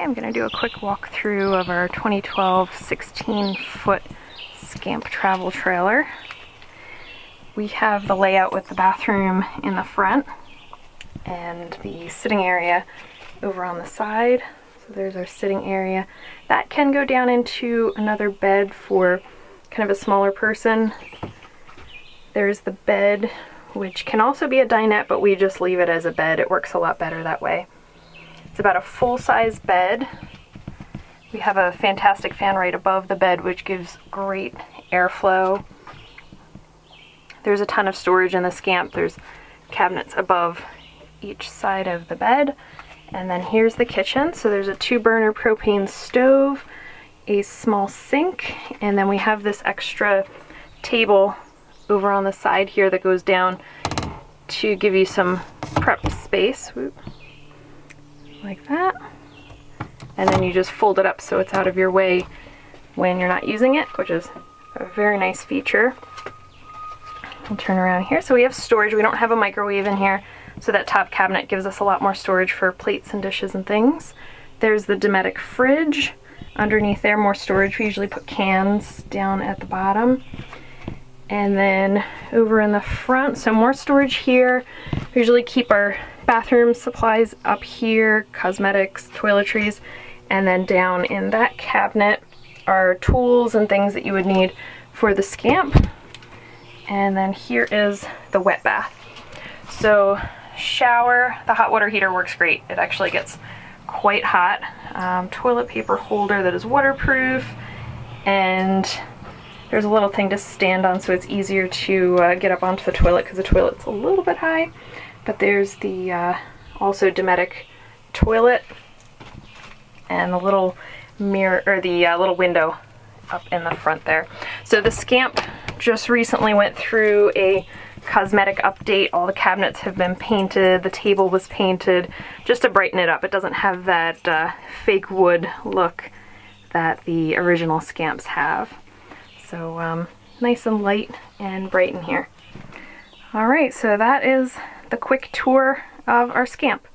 I'm going to do a quick walkthrough of our 2012 16-foot Scamp travel trailer. We have the layout with the bathroom in the front and the sitting area over on the side. So there's our sitting area. That can go down into another bed for kind of a smaller person. There's the bed, which can also be a dinette, but we just leave it as a bed. It works a lot better that way. It's about a full-size bed. We have a fantastic fan right above the bed, which gives great airflow. There's a ton of storage in the Scamp. There's cabinets above each side of the bed. And then here's the kitchen. So there's a 2-burner propane stove, a small sink, and then we have this extra table over on the side here that goes down to give you some prep space. Whoop. Like that. And then you just fold it up so it's out of your way when you're not using it, which is a very nice feature. I'll turn around here. So we have storage. We don't have a microwave in here, so that top cabinet gives us a lot more storage for plates and dishes and things. There's the Dometic fridge. Underneath there, more storage. We usually put cans down at the bottom. And then over in the front, so more storage here. We usually keep our bathroom supplies up here, cosmetics, toiletries, and then down in that cabinet are tools and things that you would need for the Scamp. And then here is the wet bath. So shower, the hot water heater works great. It actually gets quite hot. Toilet paper holder that is waterproof, and there's a little thing to stand on so it's easier to get up onto the toilet because the toilet's a little bit high. But there's the also Dometic toilet and the little mirror, or the little window up in the front there. So the Scamp just recently went through a cosmetic update. All the cabinets have been painted, the table was painted, just to brighten it up. It doesn't have that fake wood look that the original Scamps have. So nice and light and bright in here. Alright, so that is the quick tour of our Scamp.